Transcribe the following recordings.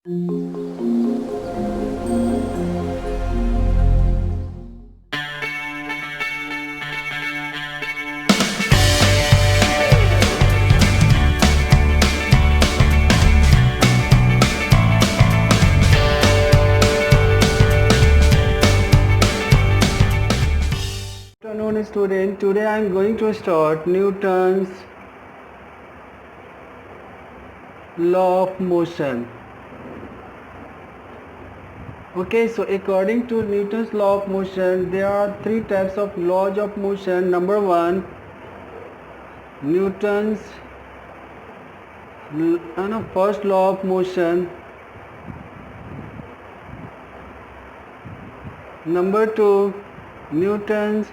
Good afternoon, student. Today I am going to start Newton's law of motion. Okay, so according to Newton's law of motion, there are three types of laws of motion. Number one, Newton's first law of motion. Number two, Newton's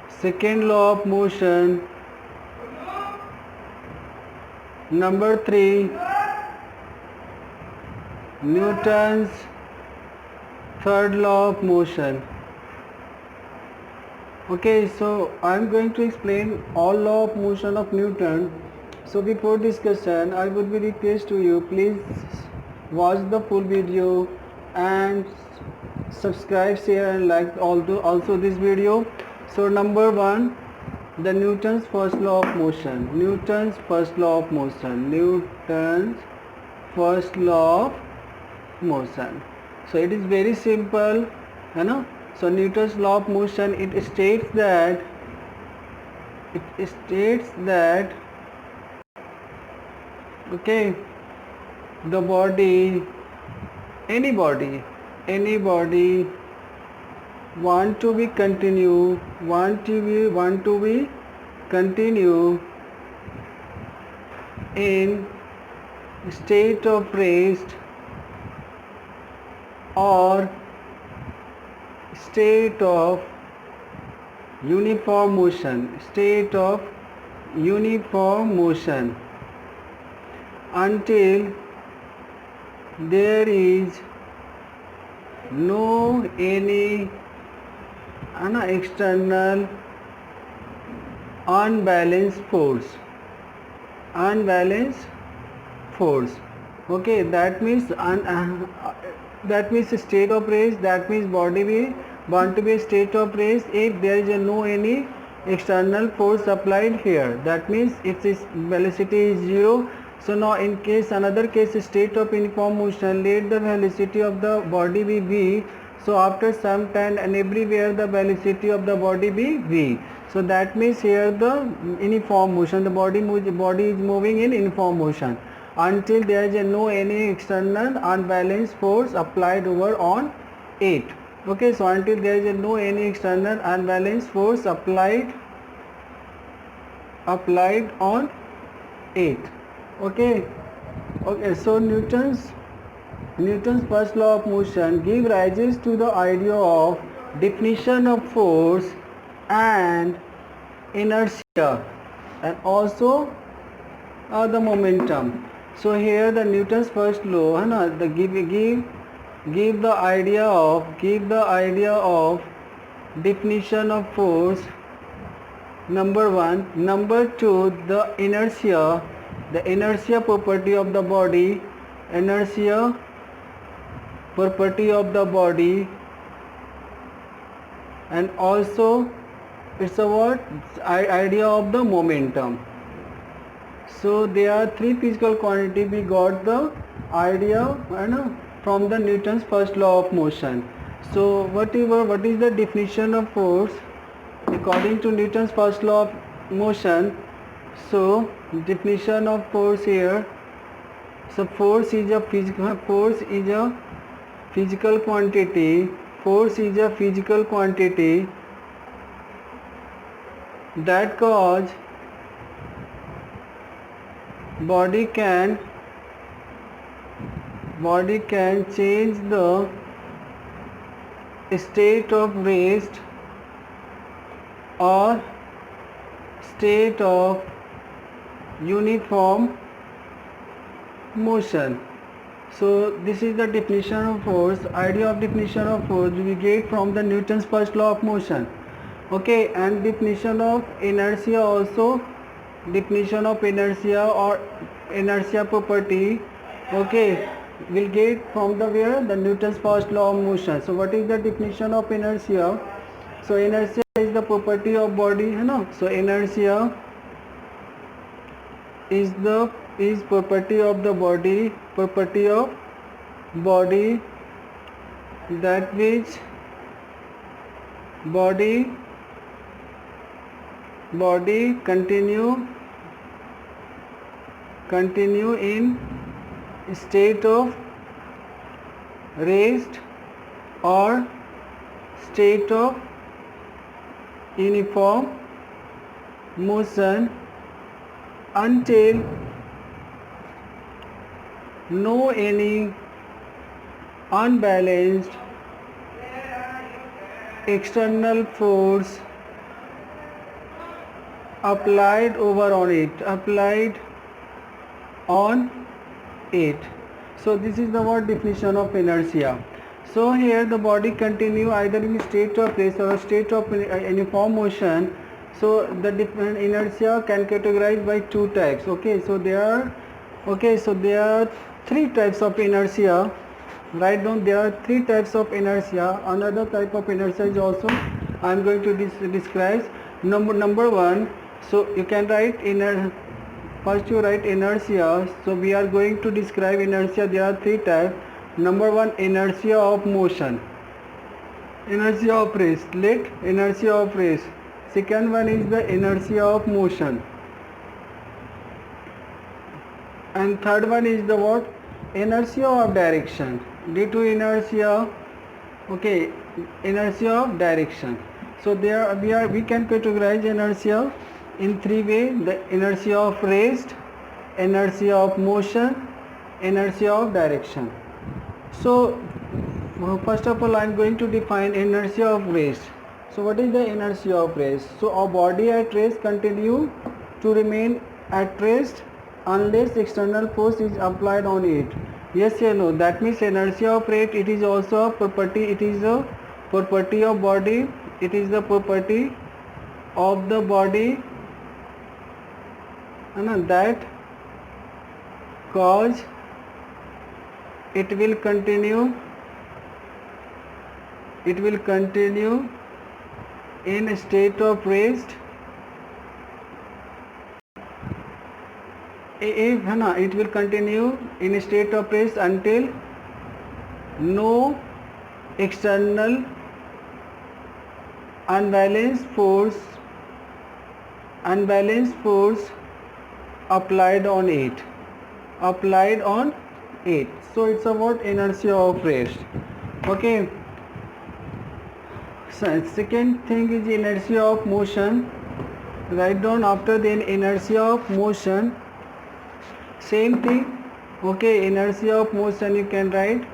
second law of motion. Number three, Newton's third law of motion. Okay, so I am going to explain all law of motion of Newton. So before discussion, I would be request to you, please watch the full video and subscribe, share and like also this video. So number one, the Newton's first law of motion. Newton's first law of motion. Newton's first law of motion. So it is very simple, you know. So Newton's law of motion, it states that okay, the body, any body want to be continue in state of rest or state of uniform motion until there is no any external unbalanced force. Okay, that means state of rest, that means body will want to be a state of rest if there is no any external force applied here. That means if its velocity is 0. So now in case another case state of uniform motion, let the velocity of the body be v. So after some time and everywhere the velocity of the body be v. So that means here the uniform motion, the body is moving in uniform motion until there is no any external unbalanced force applied over on it. Okay, so until there is no any external unbalanced force applied on it. Okay, so Newton's first law of motion give rises to the idea of definition of force and inertia and also the momentum. So here the Newton's first law, the give the idea of definition of force. Number one. Number two, the inertia property of the body. And also it's a what idea of the momentum. So there are three physical quantity we got the idea from the Newton's first law of motion. So what is the definition of force according to Newton's first law of motion? So definition of force here. So force is a physical quantity. Force is a physical quantity that cause body can change the state of rest or state of uniform motion. So this is the definition of force, idea of definition of force we get from the Newton's first law of motion. Okay, and definition of inertia also, definition of inertia or inertia property Okay, will get from the where the Newton's first law of motion. So what is the definition of inertia? So inertia is the property of body, है ना? So inertia is property of the body that which body continue in state of rest or state of uniform motion until no any unbalanced external force applied on it. So this is the word definition of inertia. So here the body continue either in state of rest or state of uniform motion. So the different inertia can categorize by two types. Okay, so there are three types of inertia. Write down, there are three types of inertia. Another type of inertia is also I am going to describe. Number one, so you can write first you write inertia. So we are going to describe inertia. There are three types. Number one, inertia of motion, inertia of rest. Inertia of rest. Second one is the inertia of motion, and third one is the what? Inertia of direction. Due to inertia, okay, inertia of direction. So there we can categorize inertia in three ways: the inertia of rest, inertia of motion, inertia of direction. So first of all I am going to define inertia of rest. So what is the inertia of rest? So our body at rest continue to remain at rest unless external force is applied on it. Yes or no? That means inertia of rest, it is also a property, it is a property of body, it is the property of the body that cause it will continue in a state of rest it will continue in a state of rest until no external unbalanced force applied on it. So it's about inertia of rest. Okay. So second thing is inertia of motion. Write down after the inertia of motion. Same thing. Okay, inertia of motion you can write.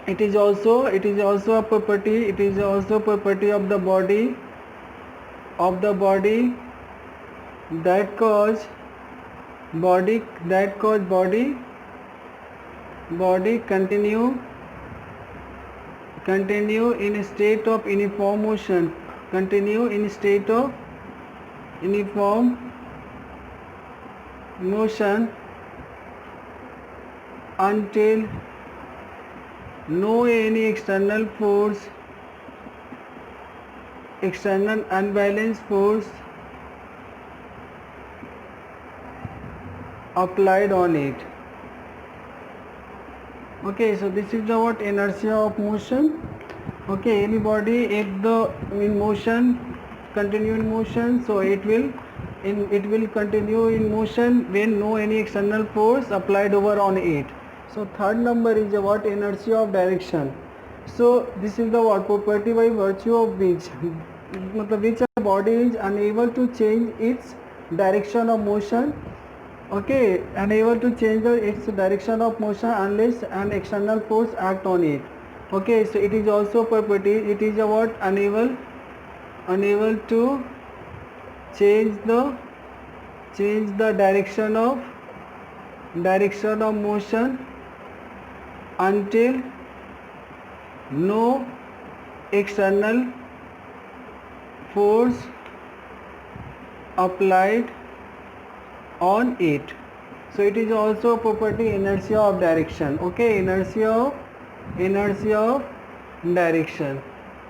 It is also a property. It is also property of the body. That cause body continue in a state of uniform motion, until no any external unbalanced force applied on it. Okay, so this is the what inertia of motion. Okay, any body if the continue in motion, so it will continue in motion when no any external force applied over on it. So third number is what? Inertia of direction. So this is the what? Property by virtue of which a body is unable to change its direction of motion. Okay, unable to change its direction of motion unless an external force act on it. Okay, so it is also property. It is about unable to change the direction of motion until no external force applied on it. So it is also a property inertia of direction. Okay, inertia of direction.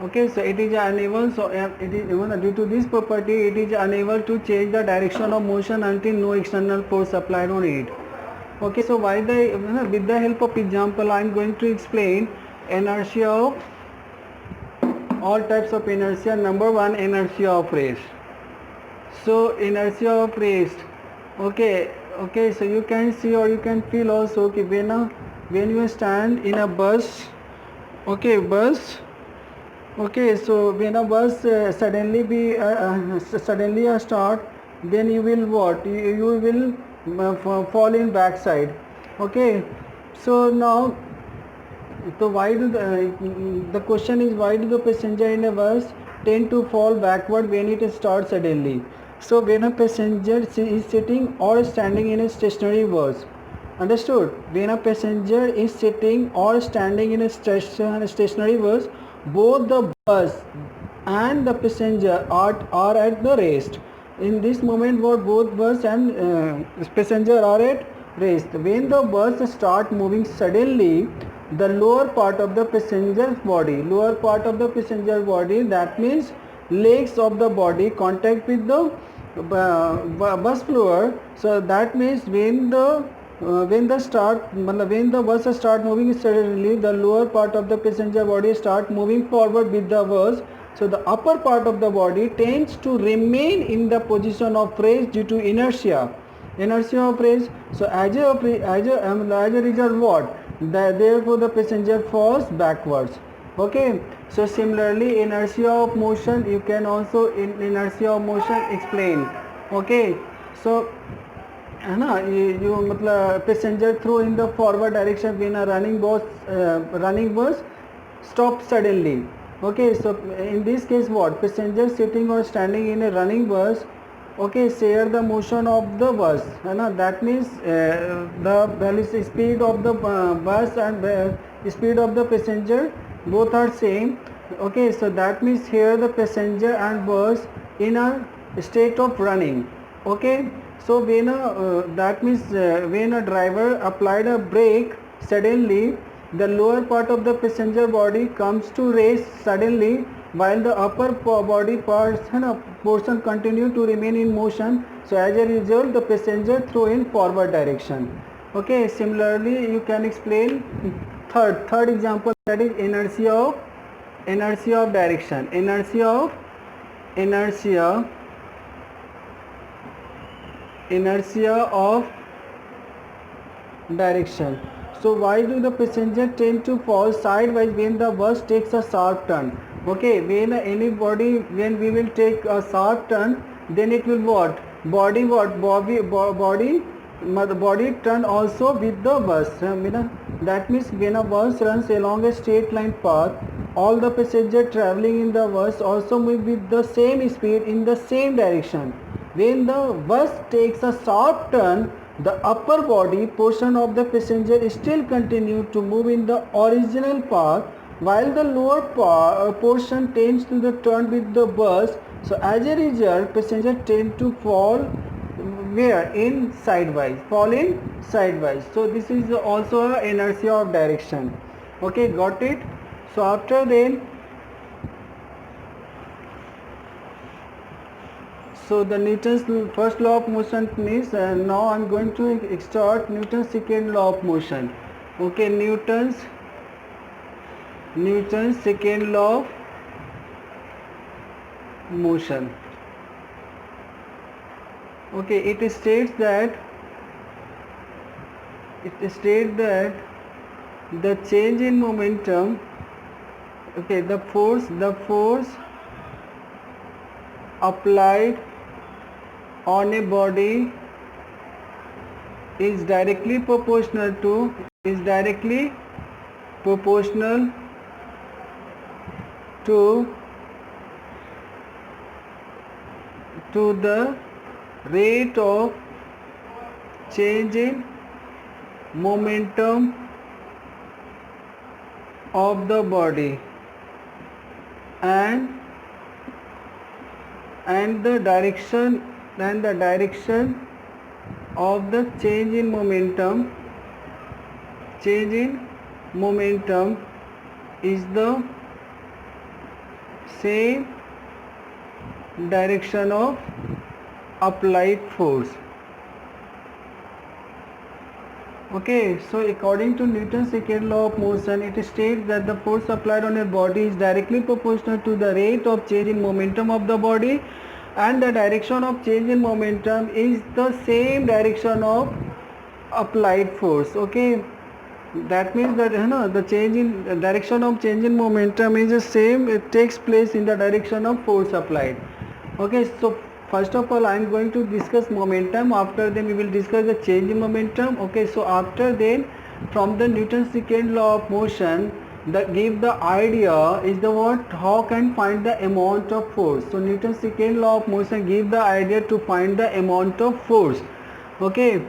Okay, so it is unable, so it is even due to this property it is unable to change the direction of motion until no external force applied on it. Okay, so with the help of example I am going to explain inertia of all types of inertia. Number one, inertia of rest. So inertia of rest. Okay, so you can see or you can feel also, okay, when you stand in a bus, okay, so when a bus suddenly start, then you will what, you will fall in backside. Okay, so now, so why do the question is, why do the passenger in a bus tend to fall backward when it starts suddenly? So when a passenger is sitting or standing in a stationary bus, understood? When a passenger is sitting or standing in a stationary bus, both the bus and the passenger are at the rest. In this moment, what both bus and passenger are at rest. When the bus start moving suddenly, the lower part of the passenger body, that means legs of the body contact with the bus floor. So that means when the bus start moving suddenly, the lower part of the passenger body start moving forward with the bus. So the upper part of the body tends to remain in the position of rest due to inertia of rest. So as a result, what, therefore the passenger falls backwards. Okay, so similarly inertia of motion, you can also in inertia of motion explain. Okay, so है ना, you मतलब passenger throw in the forward direction when a running bus stop suddenly. Okay, so in this case what, passenger sitting or standing in a running bus, okay, share the motion of the bus, है ना, that means the velocity speed of the bus and speed of the passenger both are same. Okay, so that means here the passenger and bus in a state of running. Okay, so when that means when a driver applied a brake suddenly, the lower part of the passenger body comes to rest suddenly, while the upper body parts portion continue to remain in motion. So as a result, the passenger throw in forward direction. Okay, similarly you can explain third example, that is inertia of direction. Inertia of direction. So why do the passenger tend to fall sideways when the bus takes a sharp turn? Okay, when we will take a sharp turn, then it will what, body turn also with the bus. That means when a bus runs along a straight line path, all the passengers traveling in the bus also move with the same speed in the same direction. When the bus takes a sharp turn, the upper body portion of the passenger still continue to move in the original path, while the lower portion tends to the turn with the bus. So as a result, passenger tend to fall fall in sidewise. So this is also a inertia of direction. Okay, got it? So after then, so the Newton's first law of motion is, now I am going to start Newton's second law of motion. Okay, Newton's second law of motion. Okay, it states that the change in momentum, okay, the force applied on a body is directly proportional to the rate of change in momentum of the body and the direction of the change in momentum is the same direction of applied force. Okay, so according to Newton's second law of motion, it states that the force applied on a body is directly proportional to the rate of change in momentum of the body, and the direction of change in momentum is the same direction of applied force. Okay, that means that the change in direction of change in momentum is the same, it takes place in the direction of force applied. Okay, so first of all I am going to discuss momentum, after then we will discuss the change in momentum. Okay, so after then from the Newton's second law of motion, that give the idea is the what, how can find the amount of force. So Newton's second law of motion give the idea to find the amount of force. Okay,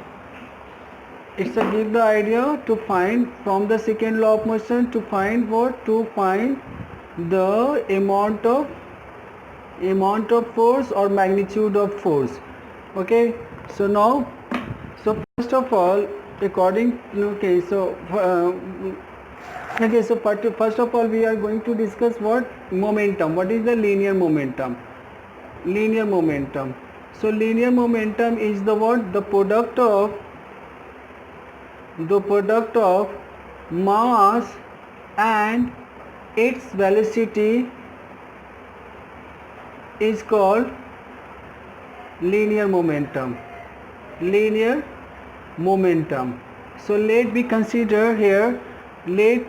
it's a give the idea to find from the second law of motion to find what, to find the amount of force or magnitude of force. Okay, so now, so first of all according, okay, so first of all we are going to discuss what, momentum. What is the linear momentum? So linear momentum is the what, the product of mass and its velocity is called linear momentum. So let me consider here, let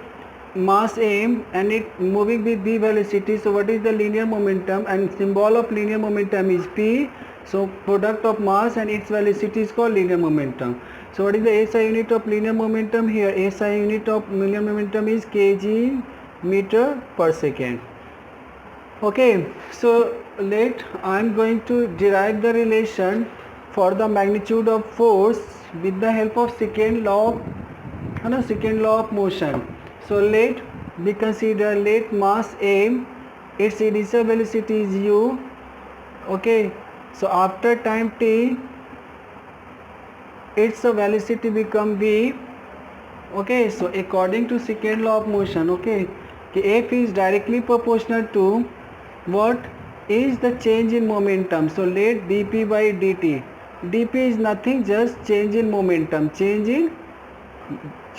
mass m and it moving with v velocity. So what is the linear momentum, and symbol of linear momentum is p. So product of mass and its velocity is called linear momentum. So what is the SI unit of linear momentum? Here SI unit of linear momentum is kg meter per second. Okay, so I am going to derive the relation for the magnitude of force with the help of second law of motion. So let we consider, let mass m, its initial velocity is u. Okay, so after time t its velocity become v. Okay, so according to second law of motion, okay, F is directly proportional to what is the change in momentum. So let dp by dt, dp is nothing, just change in momentum, change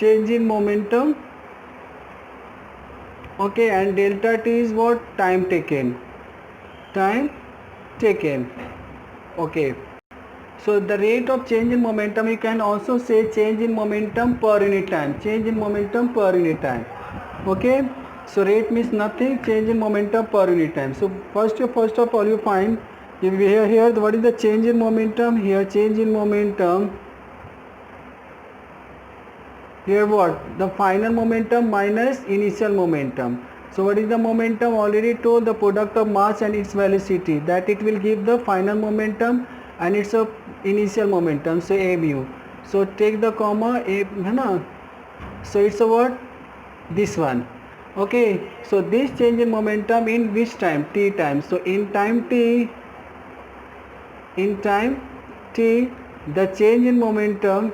in momentum. Okay, and delta t is what, time taken. Okay, so the rate of change in momentum, you can also say change in momentum per unit time. Okay, so rate means nothing, change in momentum per unit time. So first of all you find, if we here what is the change in momentum? Here change in momentum, here what, the final momentum minus initial momentum. So what is the momentum? Already told, the product of mass and its velocity, that it will give the final momentum and its initial momentum, so mu. So take the comma a, so it's a what, this one. Okay, so this change in momentum in which time? T time. So in time t, the change in momentum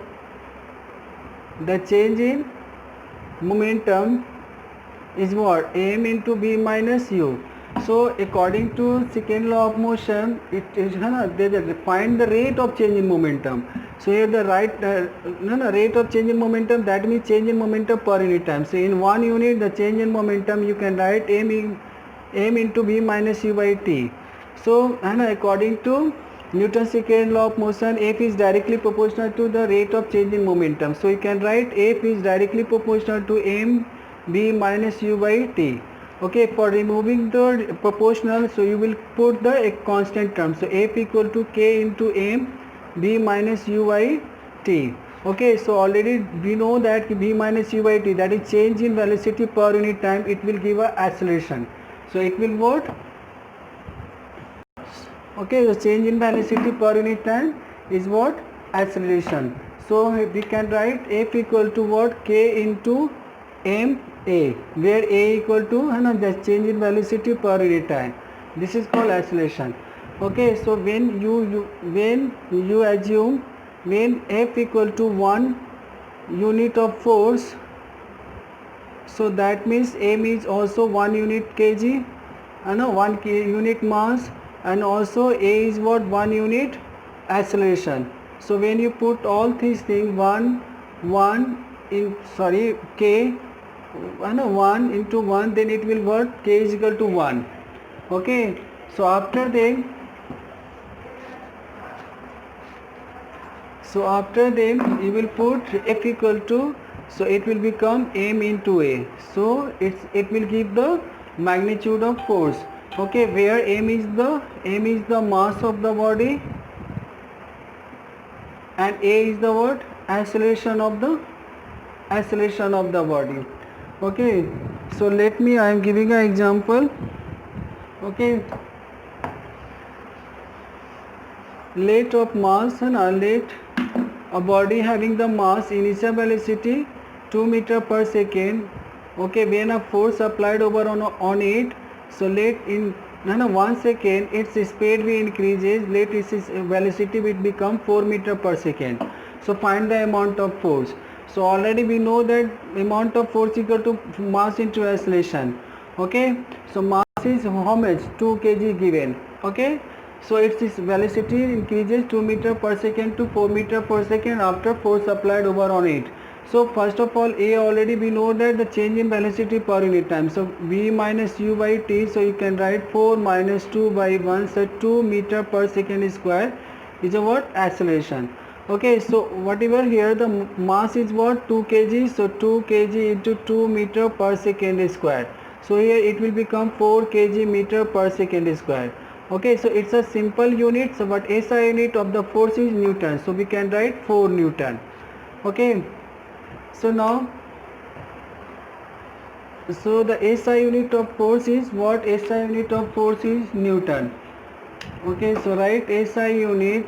is what, m into v minus u. So according to second law of motion, it is they find the rate of change in momentum. So here the rate of change in momentum, that means change in momentum per unit time. So in 1 unit the change in momentum you can write m into v minus u by t. So according to Newton's second law of motion, F is directly proportional to the rate of change in momentum. So you can write F is directly proportional to m v minus u by t. Okay, for removing the proportional, so you will put the constant term. So F equal to k into m v minus u by t. Okay, so already we know that v minus u by t, that is change in velocity per unit time, it will give a acceleration. So it will what? Okay, the change in velocity per unit time is what? Acceleration. So we can write F equal to what? K into m a, where a equal to the change in velocity per unit time. This is called acceleration. Okay, so when you assume when F equal to 1 unit of force, so that means M is also 1 unit kg and 1 unit mass, and also A is what, 1 unit acceleration. So when you put all these things, 1 in K and 1 into 1, then it will what, K is equal to 1. Okay, so after then you will put F equal to, so it will become M into A. So it will give the magnitude of force. Okay, where M is the mass of the body, and A is the what, acceleration of the body. Okay, so I am giving an example. Okay, let of mass and let a body having the mass initial velocity 2 meter per second. Okay, when a force applied over on it, so let in 1 second its speed will increases, let its velocity will become 4 meter per second. So find the amount of force. So already we know that amount of force equal to mass into acceleration. Okay, so mass is how much, 2 kg given. Okay, so its velocity increases 2 meter per second to 4 meter per second after force applied over on it. So first of all, A already we know that the change in velocity per unit time. So V minus U by T, so you can write 4 minus 2 by 1, so 2 meter per second square is a what, acceleration. Okay, so whatever here the mass is what, 2 kg, so 2 kg into 2 meter per second square. So here it will become 4 kg meter per second square. Okay, so it's a simple unit. So but SI unit of the force is Newton, so we can write 4 Newton. Okay, so now, so the SI unit of force is what, SI unit of force is Newton. Okay, so write SI unit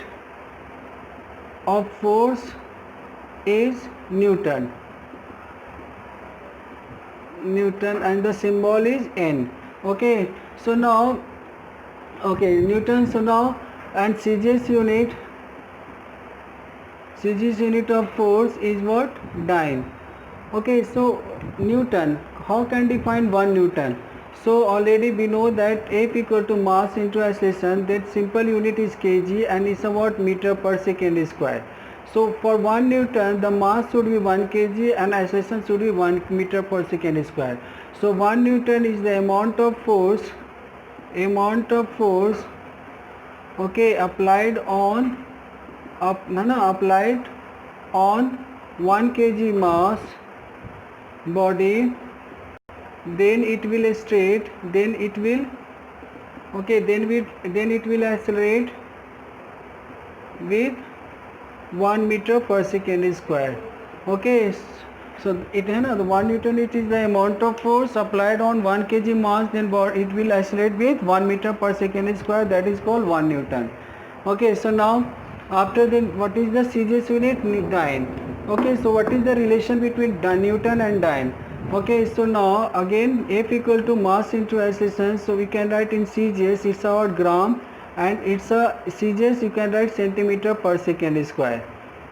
of force is Newton, and the symbol is N. Okay, so now, okay, Newton, so now, and CGS unit of force is what, dyne. Okay, so Newton, how can define 1 Newton? So already we know that F equal to mass into acceleration, that simple unit is kg and is a what, meter per second square. So for 1 Newton the mass should be 1 kg and acceleration should be 1 meter per second square. So 1 Newton is the amount of force, okay, applied on 1 kg mass body, then it will straight, then it will, okay, then it will accelerate with 1 meter per second square. Okay, so it the 1 Newton, it is the amount of force applied on 1 kg mass, then it will accelerate with 1 meter per second square, that is called 1 Newton. Okay, so now after then what is the CGS unit, dyne. Okay, so what is the relation between Newton and dyne? Okay, so now again F equal to mass into acceleration, so we can write in CGS, it's our gram, and it's a CGS you can write centimeter per second square.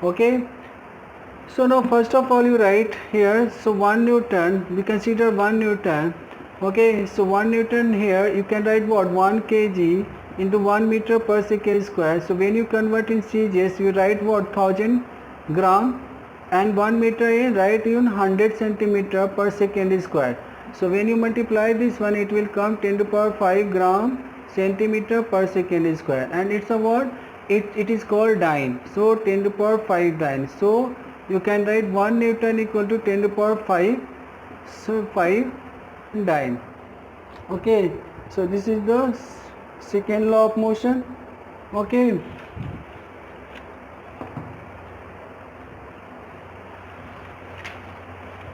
Okay, so now first of all you write here, so 1 Newton, we consider 1 Newton. Okay, so 1 Newton here you can write what, 1 kg into 1 meter per second square. So when you convert in CGS you write what, 1000 gram, and 1 meter is write in 100 centimeter per second square. So when you multiply this one, it will come 10 to the power 5 gram centimeter per second square, and it's a what, it is called dyne. So 10 to the power 5 dyne. So you can write 1 Newton equal to 10 to the power 5, so 5 dyne. Okay, so this is the second law of motion. Okay,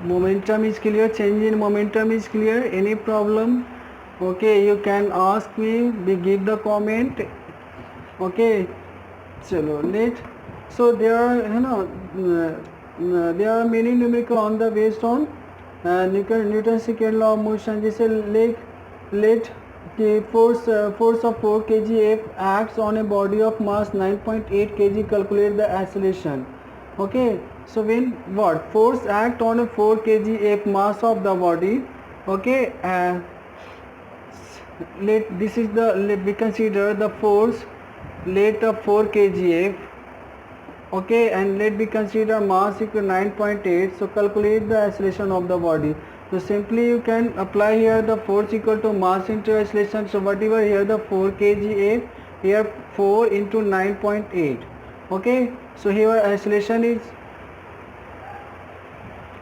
momentum is clear, change in momentum is clear, any problem? Okay, you can ask me, we give the comment. Okay, chalo, let, so there are there are many numerical on the based on Newton's second law of motion. जैसे let the force of 4 kg F acts on a body of mass 9.8 kg. Calculate the acceleration. Okay, so when what force act on a 4 kg F mass of the body. Okay, let we consider the force. Let a 4 kg F. Okay, and let we consider mass equal to 9.8. So calculate the acceleration of the body. So simply you can apply here the force equal to mass into acceleration. So whatever here the 4 kg F, here 4 into 9.8. Okay, so here acceleration is,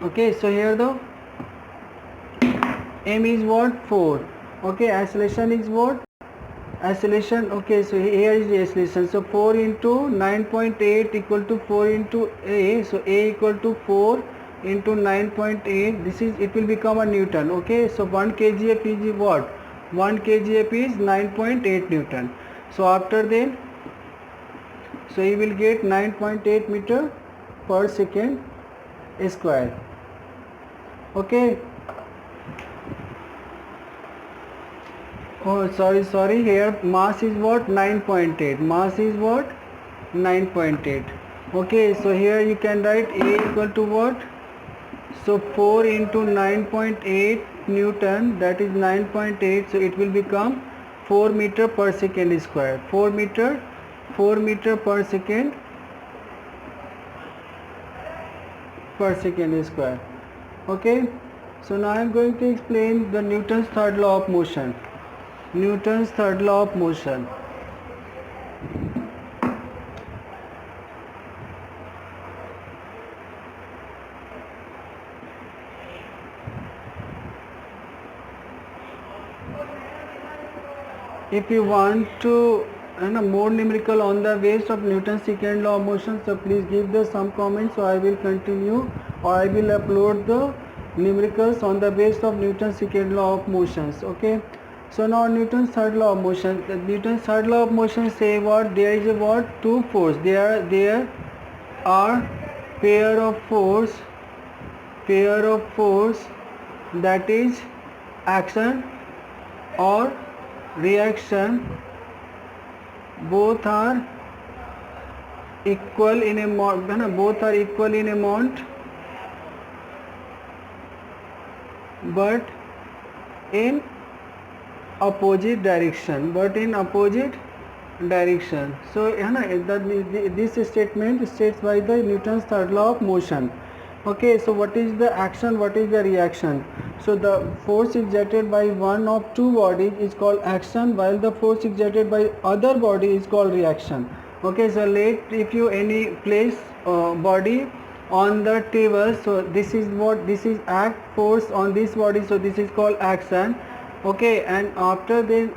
okay, so here the m is what, 4. Okay, acceleration is what, acceleration. Okay, so here is the acceleration. So 4 into 9.8 equal to 4 into a. So a equal to 4 into 9.8. This is, it will become a Newton. Okay, so 1 kgf is what, 1 kgf is 9.8 Newton. So after then, so you will get 9.8 meter per second square. Okay. Oh, sorry, here mass is what, 9.8. Mass is what, 9.8. Okay, so here you can write A equal to what, so 4 into 9.8 Newton, that is 9.8. So it will become 4 meter per second square. 4 meter per second square. Okay, so now I am going to explain the Newton's third law of motion. Newton's third law of motion. If you want to more numerical on the base of Newton's second law of motion, so please give the some comments, so I will continue, or I will upload the numericals on the base of Newton's second law of motions. Okay, so now Newton's third law of motion. Newton's third law of motion say what, there is a what, two force. There are pair of force that is action or reaction. Both are equal in amount, but in opposite direction. So this statement states by the Newton's third law of motion. Okay, so what is the action, what is the reaction? So the force exerted by one of two bodies is called action, while the force exerted by other body is called reaction. Okay, so if you any place body on the table, so this is what, this is act force on this body, so this is called action. Okay, and after then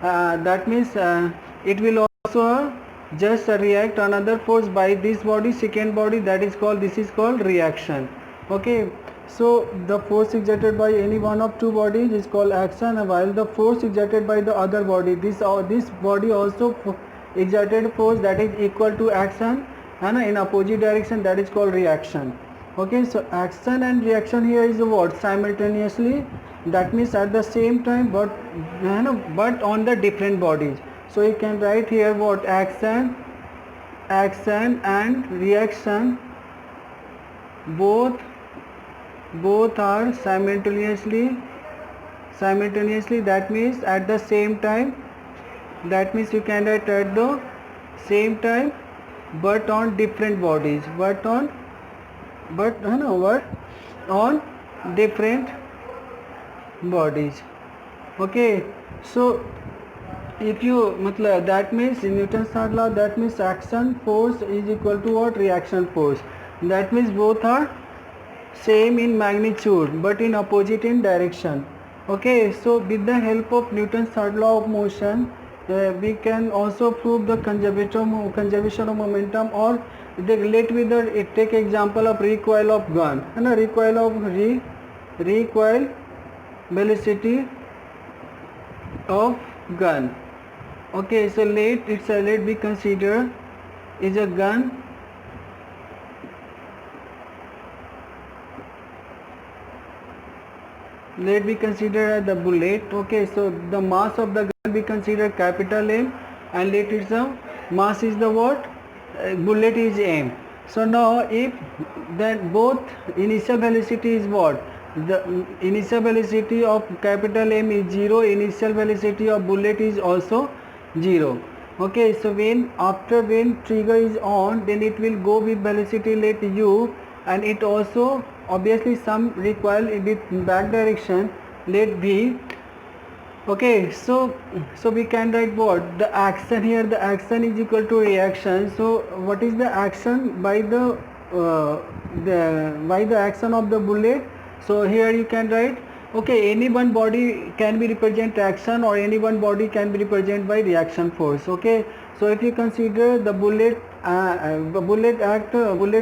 that means it will also just react another force by this body, second body, that is called, this is called reaction. Okay, so the force exerted by any one of two bodies is called action, while the force exerted by the other body, this body also exerted force that is equal to action and in opposite direction, that is called reaction. Okay, so action and reaction here is what, simultaneously, that means at the same time, but on the different bodies. So you can write here what, action and reaction both are simultaneously, that means at the same time, that means you can write at the same time but on different bodies, on different bodies. Okay, so if you that means in Newton's third law, that means action force is equal to what, reaction force. That means both are same in magnitude but in opposite in direction. Okay, so with the help of Newton's third law of motion, we can also prove the conservation of momentum, or they relate with the, take example of recoil of gun, recoil velocity of gun. Okay, so let we consider is a gun let we consider the bullet. Okay, so the mass of the gun we consider capital M, and let its mass is the what? Bullet is M. So now if then both initial velocity is what? The initial velocity of capital M is 0, initial velocity of bullet is also 0. Okay, so when trigger is on, then it will go with velocity let u, and it also obviously some recoil with back direction let v. Okay, so we can write what? The action here, the action is equal to reaction. So what is the action by the action of the bullet? So here you can write, okay, any one body can be represent action, or any one body can be represented by reaction force. Okay, so if you consider the bullet bullet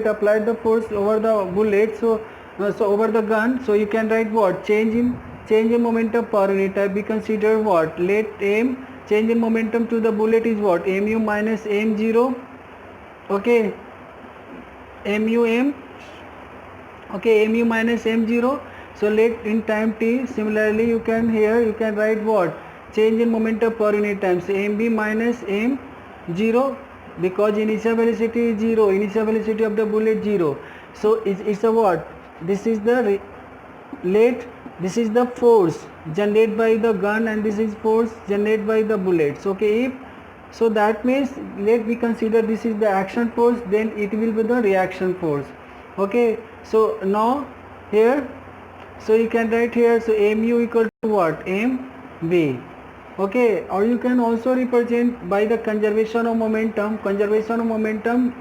applied the force over the bullet, so over the gun, so you can write what? Change in momentum per unit time. We consider what? Let m, change in momentum to the bullet is what? Mu minus m0. Okay, mu m. Okay, mu minus m0. So let in time t. Similarly, you can write what? Change in momentum per unit time. So mb minus m0, because initial velocity is 0, initial velocity of the bullet 0. So it's a what? This is the this is the force generated by the gun, and this is force generated by the bullets. Okay, so that means let we consider this is the action force, then it will be the reaction force. Okay, so now here, so you can write here, so mu equal to what? mv. Okay, or you can also represent by the conservation of momentum.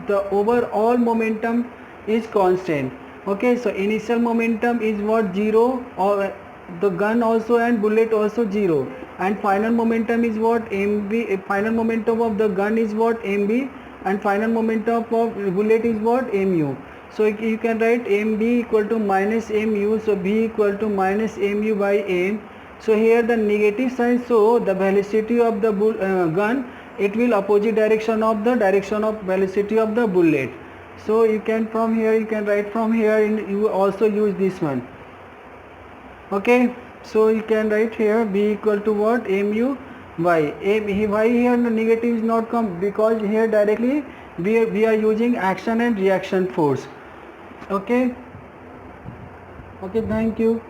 The overall momentum is constant. Okay, so initial momentum is what? 0, or the gun also and bullet also 0, and final momentum is what? mv. Final momentum of the gun is what? mv, and final momentum of bullet is what? mu. So you can write mb equal to minus mu, so b equal to minus mu by m. So here the negative sign, so the velocity of the gun, it will opposite direction of the velocity of the bullet. So you can from here, you can write from here, and you also use this one. Okay, so you can write here b equal to what? mu by why here the negative is not come, because here directly we are using action and reaction force. Okay, thank you.